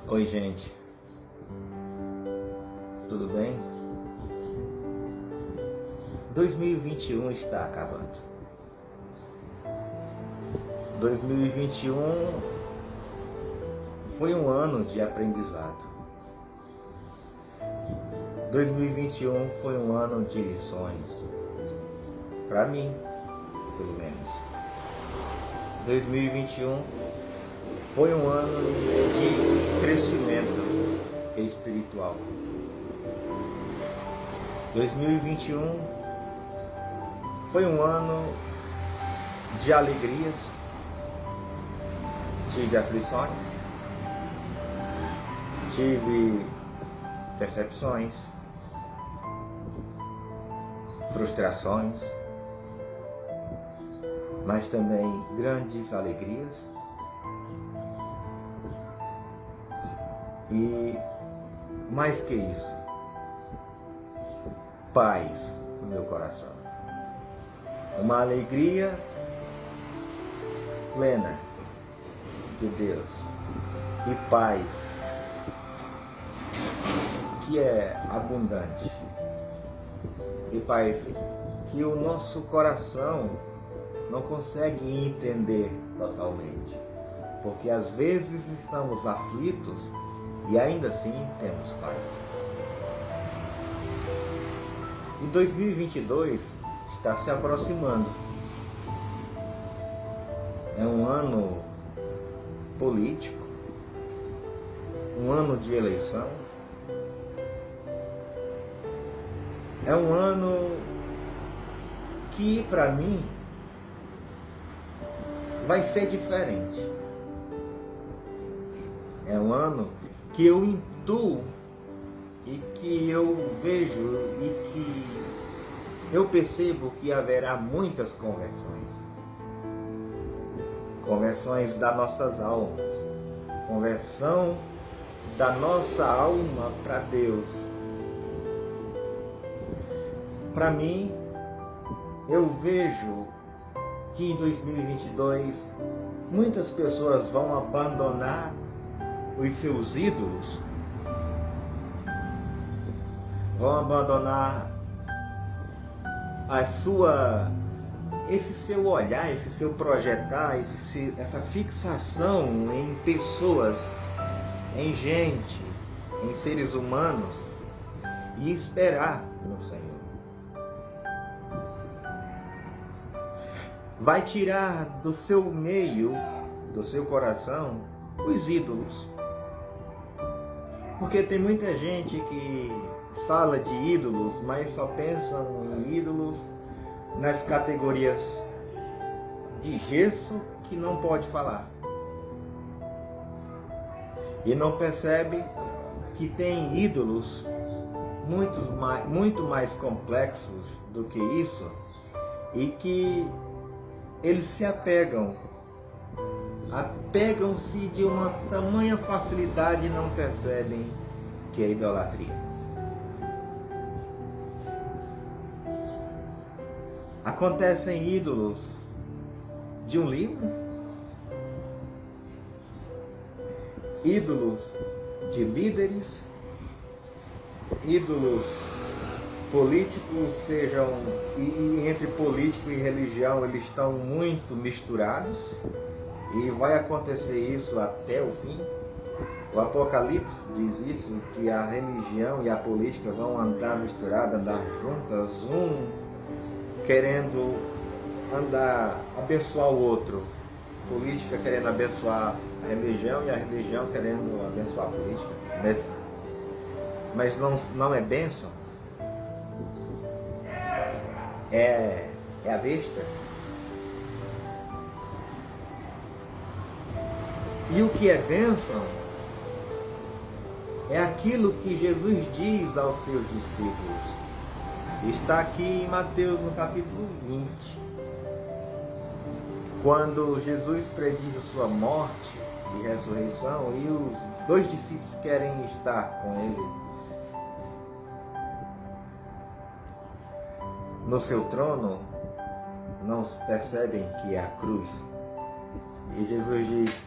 Oi, gente, tudo bem? 2021 está acabando. 2021 foi um ano de aprendizado. 2021 foi um ano de lições, para mim, pelo menos. 2021 foi um ano de crescimento espiritual. 2021 foi um ano de alegrias, tive aflições, tive decepções, frustrações, mas também grandes alegrias e, mais que isso, paz no meu coração. Uma alegria plena de Deus e paz que é abundante e paz que o nosso coração não consegue entender totalmente, porque às vezes estamos aflitos e ainda assim temos paz. E 2022 está se aproximando. É um ano político, um ano de eleição, é um ano que para mim vai ser diferente. É um ano que eu intuo e que eu vejo e que eu percebo que haverá muitas conversões das nossas almas, conversão da nossa alma para Deus. Para mim, eu vejo que em 2022 muitas pessoas vão abandonar os seus ídolos, vão abandonar esse seu olhar, esse seu projetar, essa fixação em pessoas, em gente, em seres humanos e esperar no Senhor. Vai tirar do seu meio, do seu coração, os ídolos. Porque tem muita gente que fala de ídolos, mas só pensam em ídolos nas categorias de gesso que não pode falar. E não percebe que tem ídolos muito mais complexos do que isso e que eles se apegam-se de uma tamanha facilidade e não percebem que é idolatria. Acontecem ídolos de um livro, ídolos de líderes, ídolos políticos, e entre político e religião eles estão muito misturados e vai acontecer isso até o fim. O Apocalipse diz isso, que a religião e a política vão andar misturadas, andar juntas, querendo abençoar o outro, política querendo abençoar a religião e a religião querendo abençoar a política, mas não é bênção, é a besta. E o que é bênção é aquilo que Jesus diz aos seus discípulos. Está aqui em Mateus, no capítulo 20, quando Jesus prediz a sua morte e ressurreição e os dois discípulos querem estar com ele no seu trono, não percebem que é a cruz. E Jesus diz: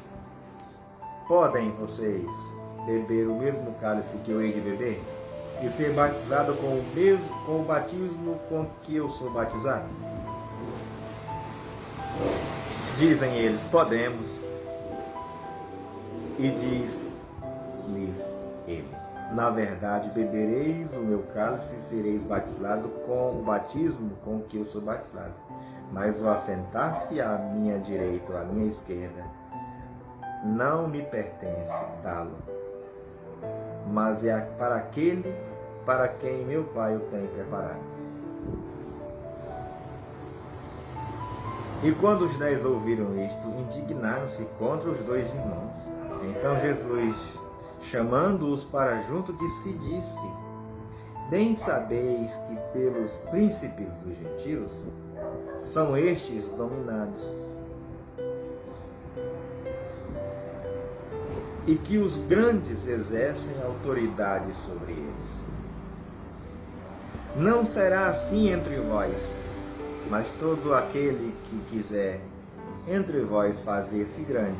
podem vocês beber o mesmo cálice que eu hei de beber? E ser batizado com o batismo com que eu sou batizado? Dizem eles, podemos. E diz-lhes ele, na verdade, bebereis o meu cálice e sereis batizado com o batismo com que eu sou batizado. Mas o assentar-se à minha direita ou à minha esquerda não me pertence dá-lo, mas é para aquele para quem meu Pai o tem preparado. E quando os 10 ouviram isto, indignaram-se contra os 2 irmãos. Então Jesus, chamando-os para junto de si, disse: bem sabeis que pelos príncipes dos gentios são estes dominados, e que os grandes exercem autoridade sobre eles. Não será assim entre vós, mas todo aquele que quiser entre vós fazer-se grande,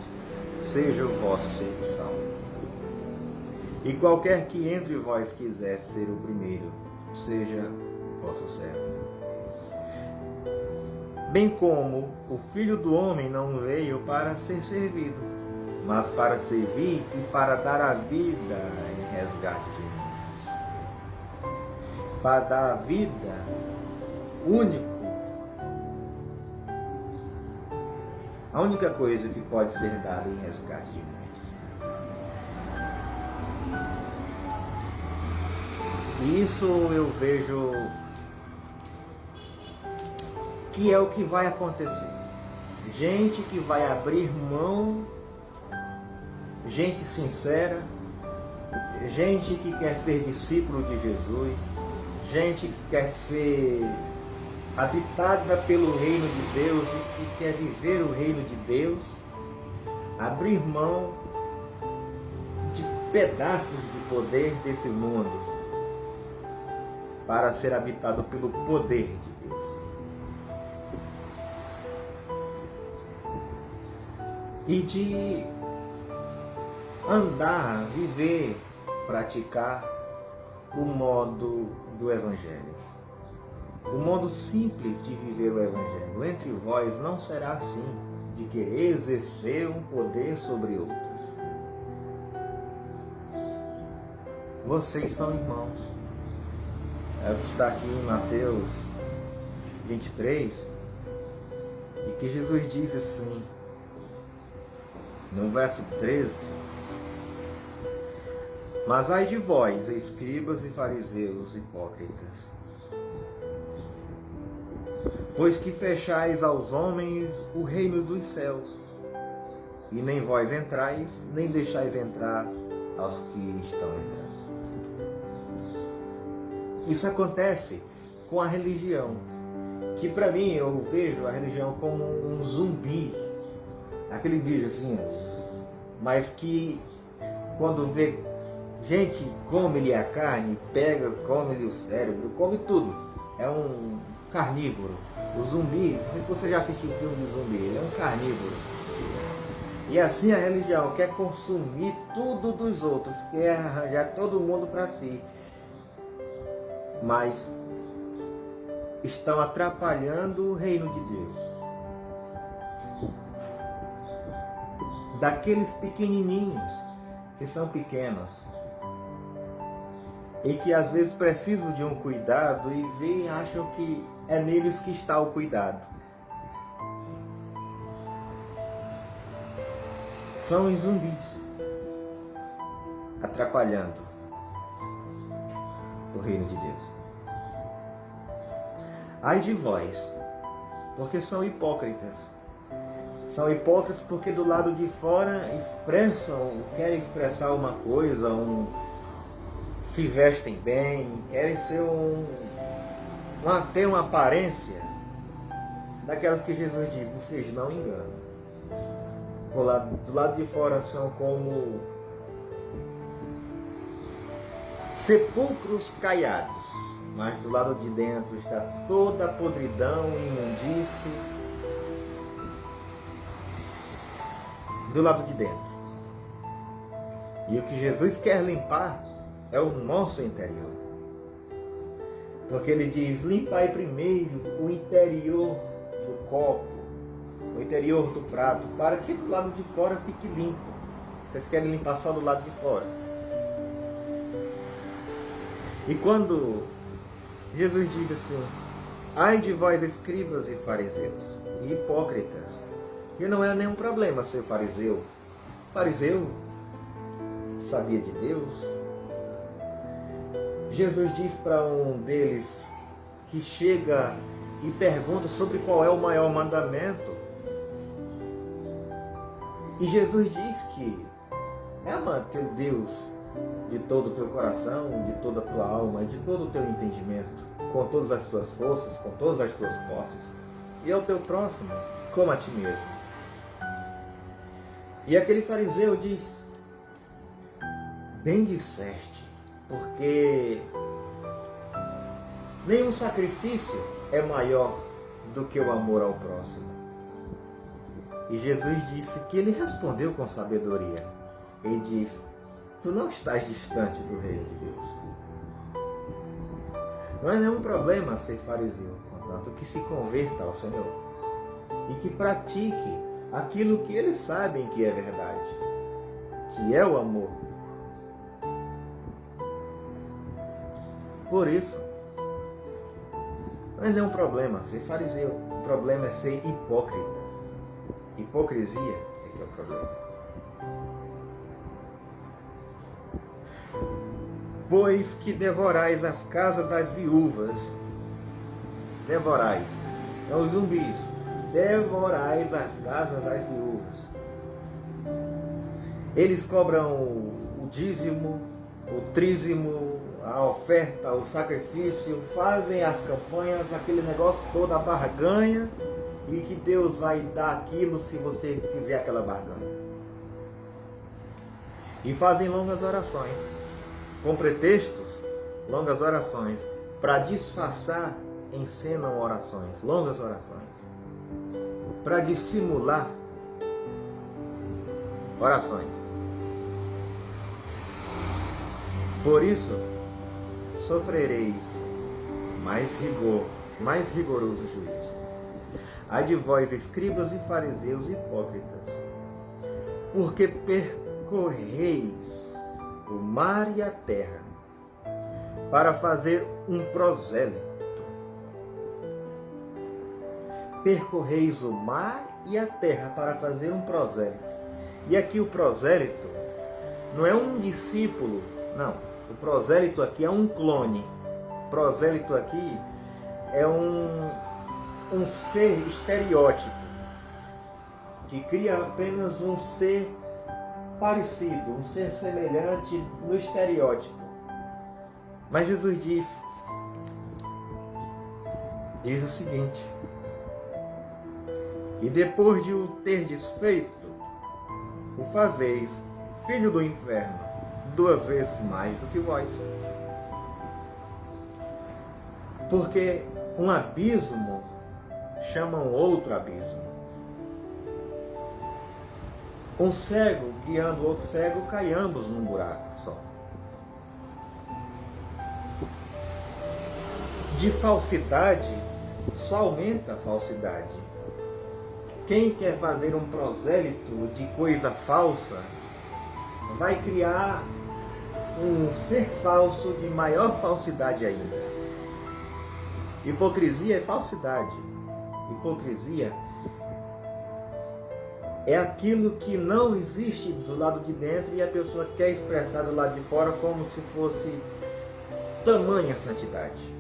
seja o vosso serviçal. E qualquer que entre vós quiser ser o primeiro, seja vosso servo. Bem como o Filho do Homem não veio para ser servido, mas para servir e para dar a vida em resgate de muitos. Para dar a vida a única coisa que pode ser dada em resgate de muitos. E isso eu vejo que é o que vai acontecer. Gente que vai abrir mão, gente sincera, gente que quer ser discípulo de Jesus, gente que quer ser habitada pelo reino de Deus e que quer viver o reino de Deus, abrir mão de pedaços de poder desse mundo para ser habitado pelo poder de Deus. E de andar, viver, praticar o modo do Evangelho. O modo simples de viver o Evangelho. Entre vós não será assim, de querer exercer um poder sobre outros. Vocês são irmãos. É o que está aqui em Mateus 23, e que Jesus diz assim, no verso 13: mas ai de vós, escribas e fariseus hipócritas, pois que fechais aos homens o reino dos céus, e nem vós entrais, nem deixais entrar aos que estão entrando. Isso acontece com a religião, que para mim eu vejo a religião como um zumbi, aquele bicho assim, mas que quando vê gente, come-lhe a carne, pega, come-lhe o cérebro, come tudo. É um carnívoro. O zumbi, não sei se você já assistiu o filme de zumbi, ele é um carnívoro. E assim a religião quer consumir tudo dos outros, quer arranjar todo mundo para si. Mas estão atrapalhando o reino de Deus. Daqueles pequenininhos, que são pequenos, e que às vezes precisam de um cuidado e veem e acham que é neles que está o cuidado. São os zumbis, atrapalhando o reino de Deus. Ai de vós, porque são hipócritas. São hipócritas porque do lado de fora querem expressar uma coisa, se vestem bem, querem ser ter uma aparência daquelas que Jesus diz, vocês não enganam. Do lado de fora são como sepulcros caiados, mas do lado de dentro está toda a podridão, imundície. Do lado de dentro. E o que Jesus quer limpar é o nosso interior. Porque ele diz, limpai primeiro o interior do copo, o interior do prato, para que do lado de fora fique limpo. Vocês querem limpar só do lado de fora. E quando Jesus diz assim, ai de vós escribas e fariseus, e hipócritas, e não é nenhum problema ser fariseu. Fariseu sabia de Deus. Jesus diz para um deles que chega e pergunta sobre qual é o maior mandamento. E Jesus diz que ama teu Deus de todo o teu coração, de toda a tua alma e de todo o teu entendimento, com todas as tuas forças, com todas as tuas posses, e ao teu próximo como a ti mesmo. E aquele fariseu diz, bem disseste, porque nenhum sacrifício é maior do que o amor ao próximo. E Jesus disse que ele respondeu com sabedoria. Ele diz, tu não estás distante do reino de Deus. Não é nenhum problema ser fariseu, contanto que se converta ao Senhor e que pratique aquilo que eles sabem que é verdade, que é o amor. Por isso, não é nenhum problema ser fariseu, o problema é ser hipócrita. Hipocrisia é que é o problema. Pois que devorais as casas das viúvas, devorais, não os zumbis, devorais as casas das viúvas. Eles cobram o dízimo, o trízimo, a oferta, o sacrifício, fazem as campanhas, aquele negócio todo, a barganha, e que Deus vai dar aquilo se você fizer aquela barganha. E fazem longas orações, com pretextos, longas orações, para disfarçar, encenam orações, longas orações, para dissimular orações. Por isso, sofrereis mais rigor, mais rigoroso juízo. Ai de vós, escribas e fariseus hipócritas, porque percorreis o mar e a terra para fazer um prosélito. Percorreis o mar e a terra para fazer um prosélito. E aqui o prosélito não é um discípulo, não. O prosélito aqui é um clone. O prosélito aqui é um ser estereótipo, que cria apenas um ser parecido, um ser semelhante no estereótipo. Mas Jesus diz o seguinte, e depois de o terdes feito, o fazeis filho do inferno, 2 vezes mais do que vós. Porque um abismo chama um outro abismo. Um cego guiando outro cego, cai ambos num buraco só. De falsidade, só aumenta a falsidade. Quem quer fazer um prosélito de coisa falsa, vai criar um ser falso de maior falsidade ainda. Hipocrisia é falsidade. Hipocrisia é aquilo que não existe do lado de dentro e a pessoa quer expressar do lado de fora como se fosse tamanha santidade.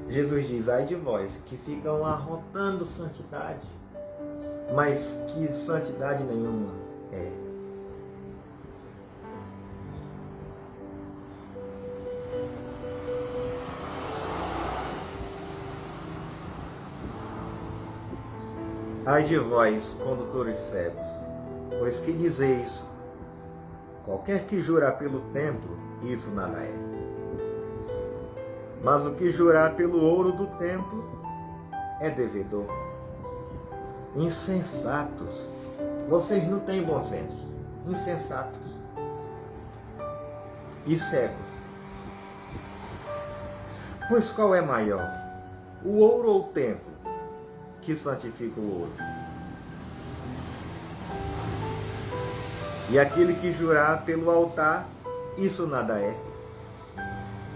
Jesus diz, ai de vós, que ficam arrotando santidade, mas que santidade nenhuma é. Ai de vós, condutores cegos, pois que dizeis, qualquer que jurar pelo templo, isso nada é. Mas o que jurar pelo ouro do templo é devedor. Insensatos, vocês não têm bom senso. Insensatos. e cegos. Pois qual é maior, o ouro ou o templo que santifica o ouro? E aquele que jurar pelo altar, isso nada é.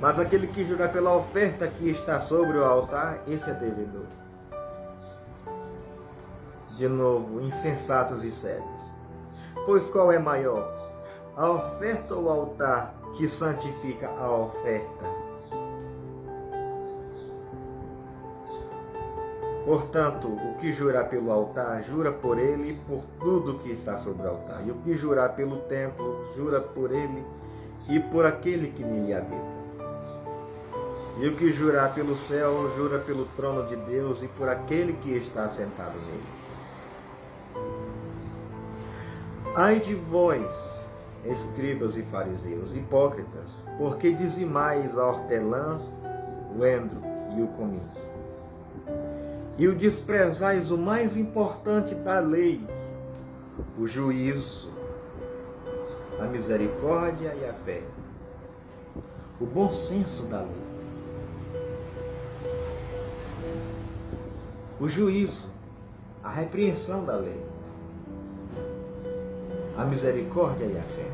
Mas aquele que jurar pela oferta que está sobre o altar, esse é devedor. De novo, insensatos e cegos. Pois qual é maior, a oferta ou o altar que santifica a oferta? Portanto, o que jurar pelo altar, jura por ele e por tudo que está sobre o altar. E o que jurar pelo templo, jura por ele e por aquele que nele habita. E o que jurar pelo céu, jura pelo trono de Deus e por aquele que está sentado nele. Ai de vós, escribas e fariseus, hipócritas, porque dizimais a hortelã, o endro e o cominho. E o desprezais o mais importante da lei, o juízo, a misericórdia e a fé, o bom senso da lei. O juízo, a repreensão da lei, a misericórdia e a fé.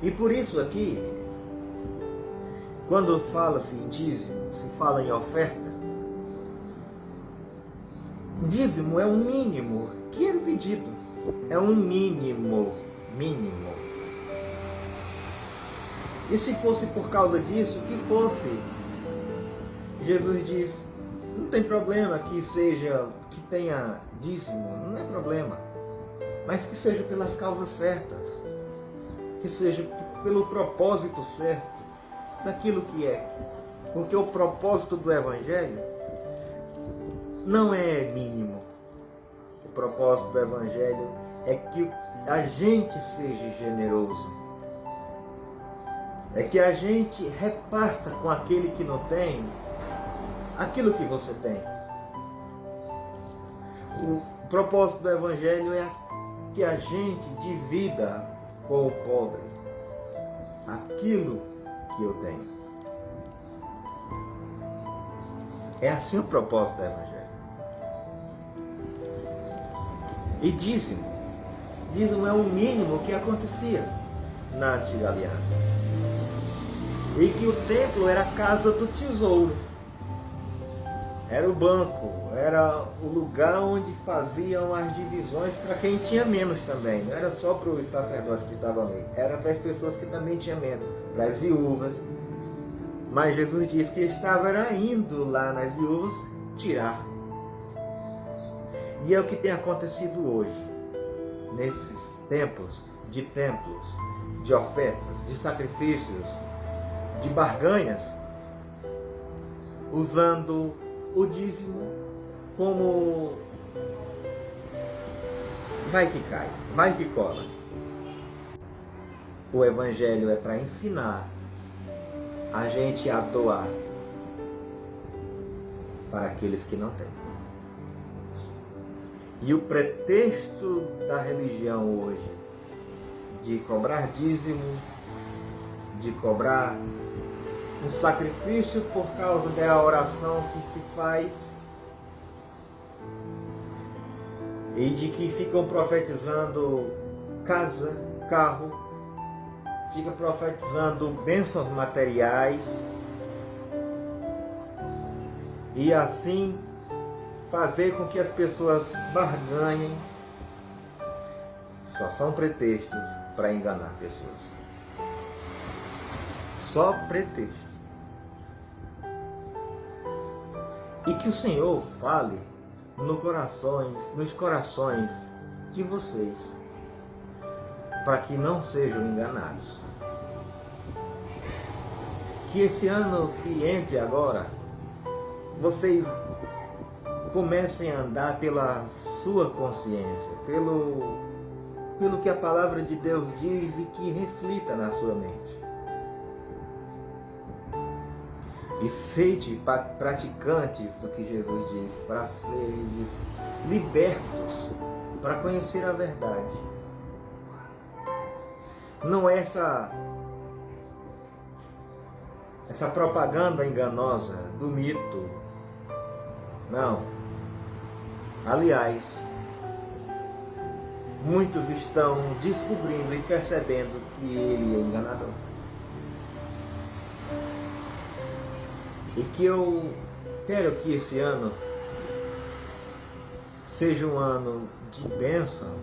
E por isso aqui, quando fala-se em dízimo, se fala em oferta, dízimo é um mínimo que é pedido. É um mínimo. E se fosse por causa disso, que fosse, Jesus diz, não tem problema que tenha dízimo, não é problema. Mas que seja pelas causas certas, que seja pelo propósito certo, daquilo que é. Porque o propósito do Evangelho não é mínimo. O propósito do Evangelho é que a gente seja generoso. É que a gente reparta com aquele que não tem aquilo que você tem. O propósito do Evangelho é que a gente divida com o pobre aquilo que eu tenho. É assim o propósito do Evangelho. E dízimo é o mínimo que acontecia na antiga aliança. E que o templo era a casa do tesouro. Era o banco, era o lugar onde faziam as divisões para quem tinha menos também. Não era só para os sacerdotes que estavam ali, era para as pessoas que também tinham menos, para as viúvas. Mas Jesus disse que estava indo lá nas viúvas tirar. E é o que tem acontecido hoje, nesses tempos, de ofertas, de sacrifícios, de barganhas, usando o dízimo como vai que cai, vai que cola. O Evangelho é para ensinar a gente a doar para aqueles que não têm. E o pretexto da religião hoje de cobrar dízimo, de cobrar um sacrifício por causa da oração que se faz, e de que ficam profetizando casa, carro, fica profetizando bênçãos materiais, e assim fazer com que as pessoas barganhem, só são pretextos para enganar pessoas. Só pretexto. E que o Senhor fale nos corações de vocês, para que não sejam enganados. Que esse ano que entre agora, vocês comecem a andar pela sua consciência, pelo que a palavra de Deus diz e que reflita na sua mente. E sede praticantes do que Jesus diz, para serem libertos, para conhecer a verdade. Não é essa propaganda enganosa do mito. Não. Aliás, muitos estão descobrindo e percebendo que ele é enganador. E que eu quero que esse ano seja um ano de bênção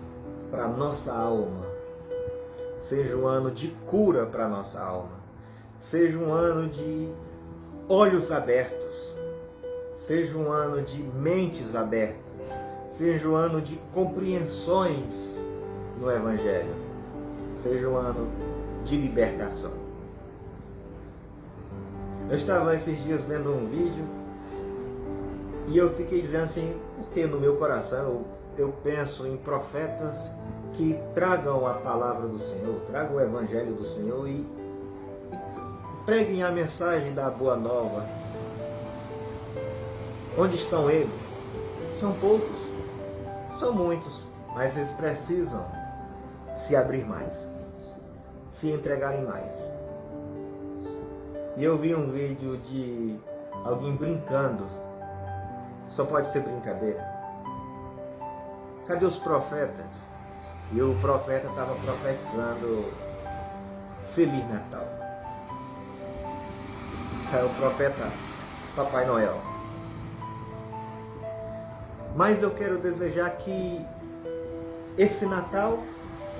para a nossa alma, seja um ano de cura para a nossa alma, seja um ano de olhos abertos, seja um ano de mentes abertas, seja um ano de compreensões no Evangelho, seja um ano de libertação. Eu estava esses dias vendo um vídeo e eu fiquei dizendo assim, porque no meu coração eu penso em profetas que tragam a palavra do Senhor, tragam o Evangelho do Senhor e preguem a mensagem da Boa Nova. Onde estão eles? São poucos, são muitos, mas eles precisam se abrir mais, se entregarem mais. E eu vi um vídeo de alguém brincando. Só pode ser brincadeira. Cadê os profetas? E o profeta estava profetizando Feliz Natal. É o profeta Papai Noel. Mas eu quero desejar que esse Natal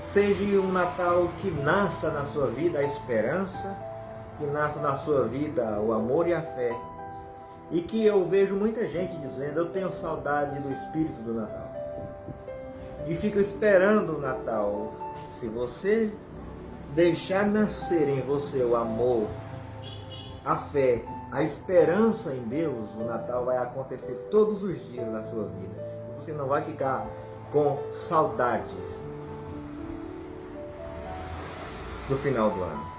seja um Natal que nasça na sua vida a esperança, que nasça na sua vida o amor e a fé. E que eu vejo muita gente dizendo, eu tenho saudade do espírito do Natal. E fico esperando o Natal. Se você deixar nascer em você o amor, a fé, a esperança em Deus, o Natal vai acontecer todos os dias da sua vida. E você não vai ficar com saudades do final do ano.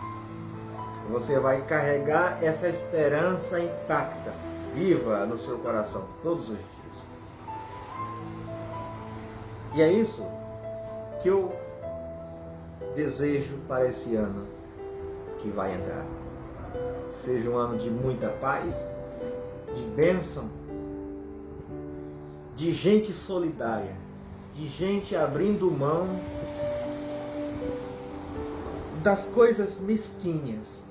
Você vai carregar essa esperança intacta, viva no seu coração todos os dias. E é isso que eu desejo para esse ano que vai entrar. Seja um ano de muita paz, de bênção, de gente solidária, de gente abrindo mão das coisas mesquinhas,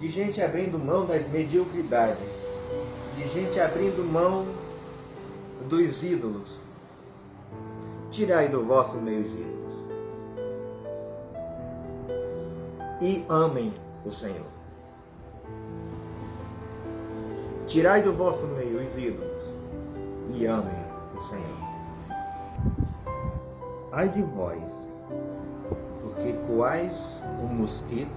de gente abrindo mão das mediocridades, de gente abrindo mão dos ídolos. Tirai do vosso meio os ídolos e amem o Senhor. Tirai do vosso meio os ídolos e amem o Senhor. Ai de vós, porque coais um mosquito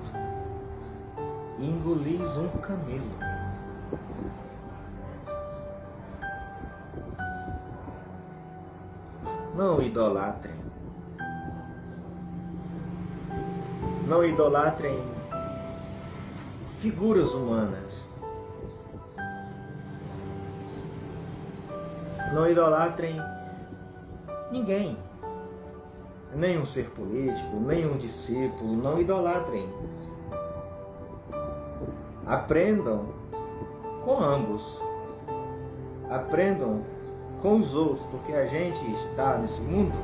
e engolis um camelo. Não idolatrem. Não idolatrem figuras humanas. Não idolatrem ninguém. Nem um ser político, nem um discípulo. Não idolatrem. Aprendam com ambos. Aprendam com os outros, porque a gente está nesse mundo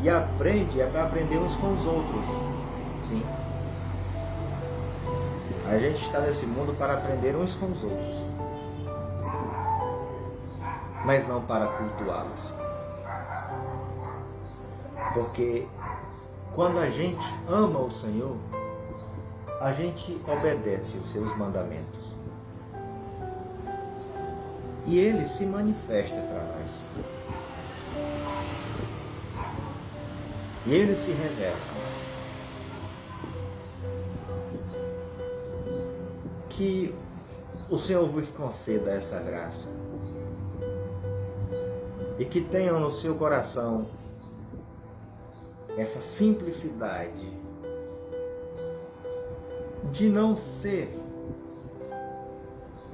e aprende é para aprender uns com os outros. Sim. A gente está nesse mundo para aprender uns com os outros, mas não para cultuá-los. Porque quando a gente ama o Senhor, a gente obedece os seus mandamentos. E Ele se manifesta para nós. E Ele se revela a nós. Que o Senhor vos conceda essa graça. E que tenham no seu coração essa simplicidade de não ser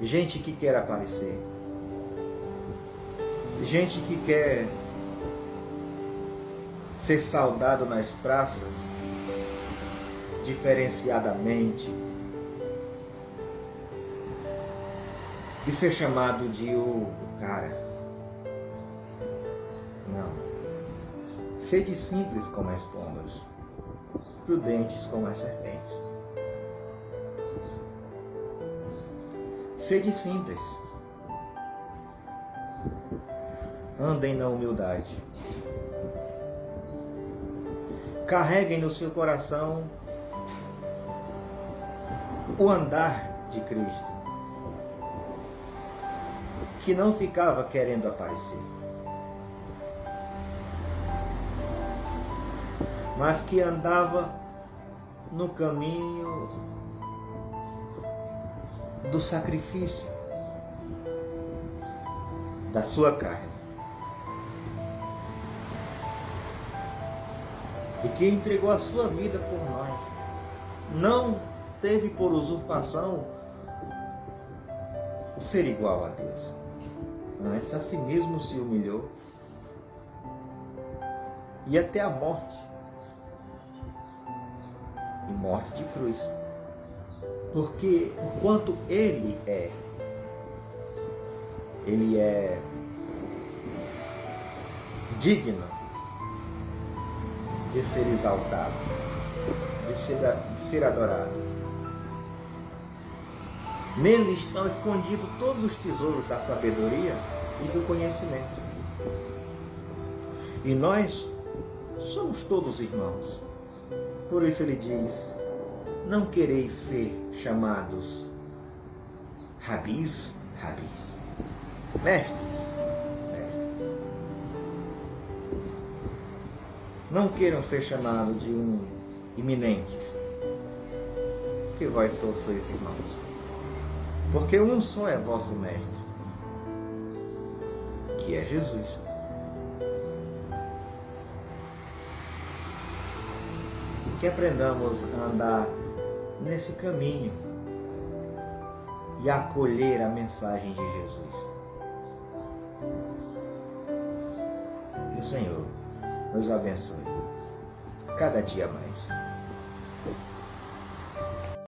gente que quer aparecer, gente que quer ser saudado nas praças diferenciadamente, de ser chamado de o cara. Não. Sede simples como as pombas, prudentes como as serpentes. Sede simples. Andem na humildade. Carreguem no seu coração o andar de Cristo, que não ficava querendo aparecer, mas que andava no caminho do sacrifício da sua carne, e que entregou a sua vida por nós. Não teve por usurpação o ser igual a Deus. Antes a si mesmo se humilhou e até a morte, e morte de cruz. Porque enquanto Ele é digno de ser exaltado, de ser adorado. Nele estão escondidos todos os tesouros da sabedoria e do conhecimento. E nós somos todos irmãos. Por isso ele diz: não quereis ser chamados rabis, mestres. Não queiram ser chamados de iminentes, porque vós todos sois irmãos. Porque um só é vosso mestre, que é Jesus. Que aprendamos a andar nesse caminho e a acolher a mensagem de Jesus. Que o Senhor nos abençoe cada dia mais.